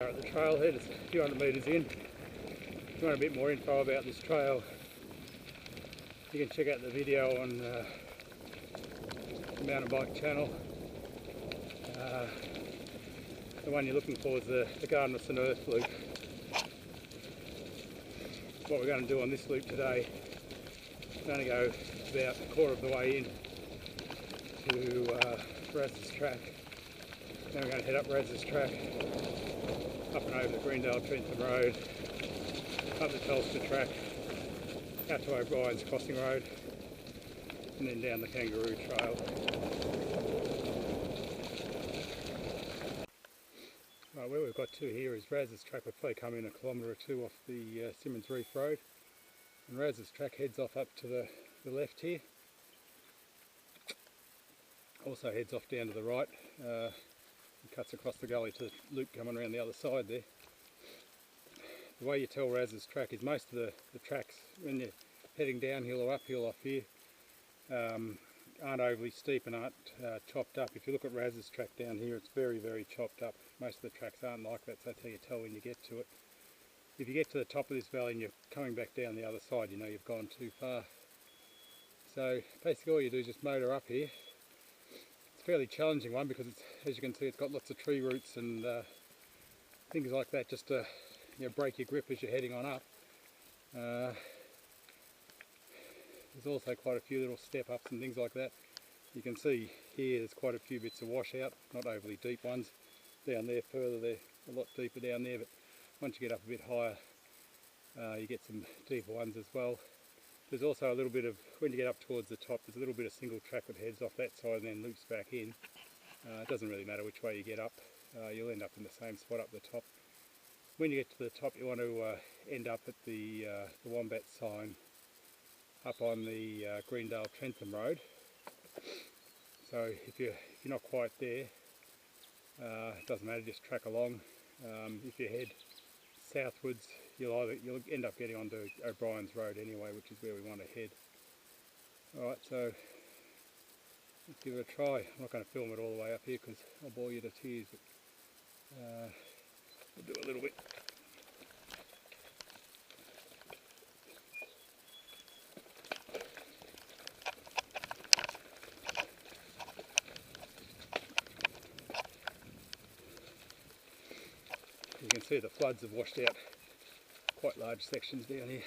At the trailhead, it's a few hundred metres in. If you want a bit more info about this trail, you can check out the video on the mountain bike channel. The one you're looking for is the Garden of St Earth loop. What we're going to do on this loop today, we're going to go about a quarter of the way in to Raz's track. Then we're going to head up Raz's track, up and over the Greendale-Trentham Road, up the Telstra track, out to O'Brien's Crossing Road, and then down the Kangaroo Trail. Right, where we've got to here is Raz's track. We'll probably come in a kilometre or two off the Simmons Reef Road, and Raz's track heads off up to the left here. Also heads off down to the right. And cuts across the gully to the loop coming around the other side there. The way you tell Raz's track is most of the tracks, when you're heading downhill or uphill off here, aren't overly steep and aren't chopped up. If you look at Raz's track down here, it's very, very chopped up. Most of the tracks aren't like that, so that's how you tell when you get to it. If you get to the top of this valley and you're coming back down the other side, you know you've gone too far. So basically all you do is just motor up here. Fairly challenging one because it's, as you can see, it's got lots of tree roots and things like that just to break your grip as you're heading on up. There's also quite a few little step ups and things like that. You can see here there's quite a few bits of washout, not overly deep ones. Down there further, they're a lot deeper down there, but once you get up a bit higher you get some deeper ones as well. There's also a little bit of, when you get up towards the top, there's a little bit of single track that heads off that side and then loops back in. It doesn't really matter which way you get up, you'll end up in the same spot up the top. When you get to the top you want to end up at the Wombat sign up on the Greendale-Trentham Road. So if you're not quite there, it doesn't matter, just track along. If you head southwards, you'll end up getting onto O'Brien's Road anyway, which is where we want to head. Alright, so let's give it a try. I'm not going to film it all the way up here because I'll bore you to tears, but we'll do a little bit. You can see the floods have washed out quite large sections down here.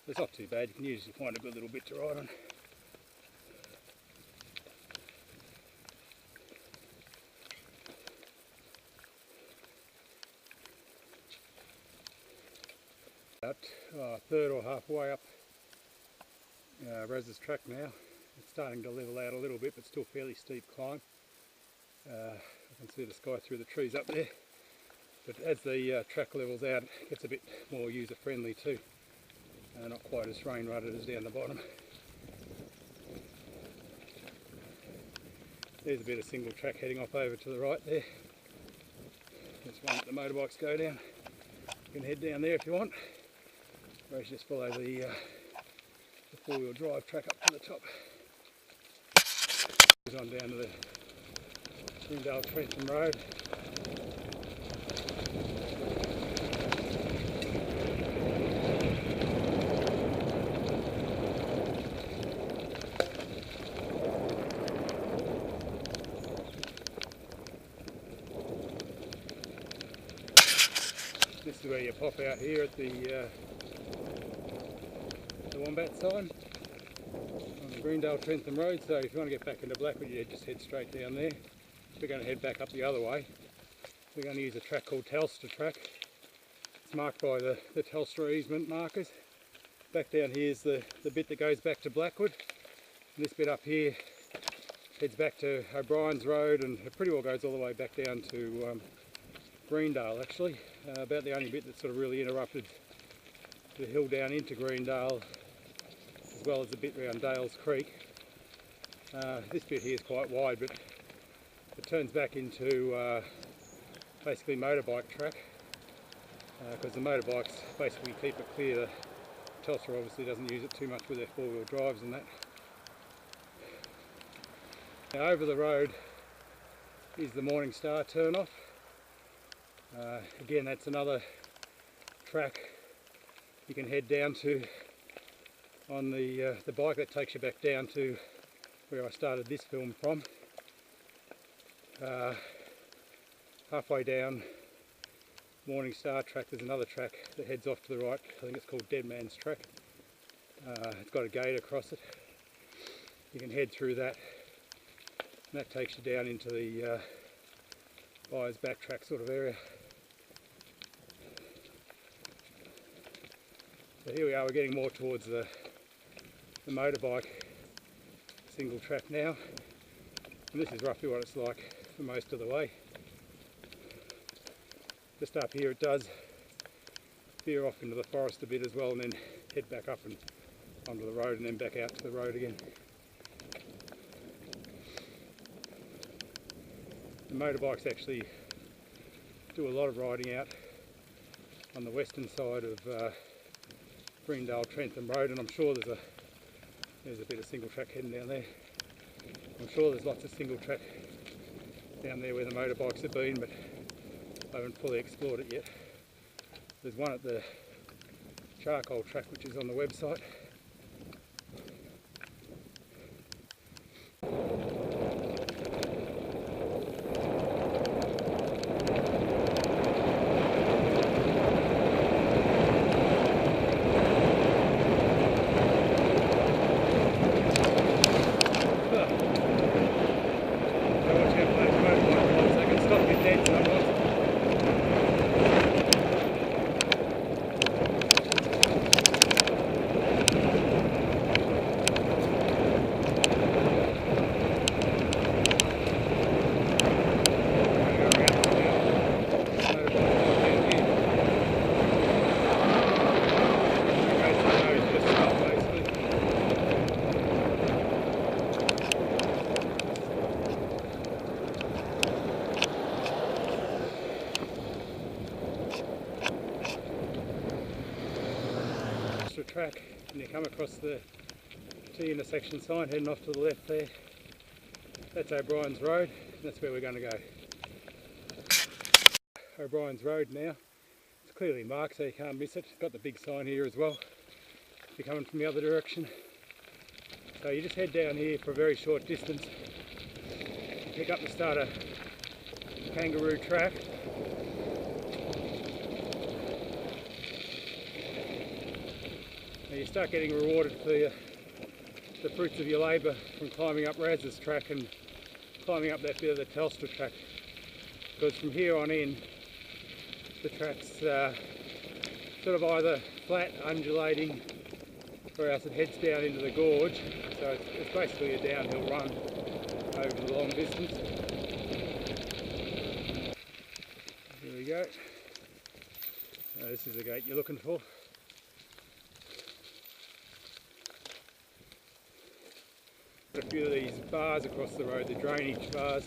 It's not too bad, you can usually find a good little bit to ride on. About a third or halfway up Raz's track now. It's starting to level out a little bit, but still fairly steep climb. I can see the sky through the trees up there. But as the track levels out, it gets a bit more user friendly too. Not quite as rain rutted as down the bottom. There's a bit of single track heading off over to the right there. That's one that the motorbikes go down. You can head down there if you want. Or you just follow the four-wheel drive track up to the top. Goes on down to the Greendale-Trentham Road. This is where you pop out here at the Wombat sign on the Greendale-Trentham Road. So if you want to get back into Blackwood, you just head straight down there. We're going to head back up the other way. We're going to use a track called Telstra track. It's marked by the Telstra easement markers. Back down here is the bit that goes back to Blackwood. And this bit up here heads back to O'Brien's Road, and it pretty well goes all the way back down to Greendale actually. About the only bit that sort of really interrupted the hill down into Greendale, as well as the bit around Dales Creek. This bit here is quite wide, but it turns back into basically motorbike track, because the motorbikes basically keep it clear. Telstra obviously doesn't use it too much with their four-wheel drives and that. Now over the road is the Morning Star turn-off. Again, that's another track you can head down to on the bike. That takes you back down to where I started this film from. Halfway down Morning Star track there's another track that heads off to the right. I think it's called Dead Man's Track. It's got a gate across it. You can head through that, and that takes you down into the Buyer's Backtrack sort of area. So here we are, we're getting more towards the motorbike single track now, and this is roughly what it's like for most of the way. Just up here it does veer off into the forest a bit as well, and then head back up and onto the road and then back out to the road again. The motorbikes actually do a lot of riding out on the western side of Greendale Trentham Road, and I'm sure there's a bit of single track heading down there. I'm sure there's lots of single track down there where the motorbikes have been, but I haven't fully explored it yet. There's one at the charcoal track which is on the website. Track, and you come across the T intersection sign heading off to the left there. That's O'Brien's Road, and that's where we're going to go. O'Brien's Road now. It's clearly marked so you can't miss it. It's got the big sign here as well if you're coming from the other direction. So you just head down here for a very short distance, pick up the start of Kangaroo track. You start getting rewarded for the fruits of your labour from climbing up Raz's track and climbing up that bit of the Telstra track, because from here on in the track's sort of either flat, undulating, or else it heads down into the gorge, so it's basically a downhill run over the long distance. Here we go. This is the gate you're looking for. A few of these bars across the road, the drainage bars.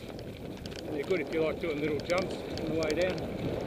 They're good if you like doing little jumps on the way down.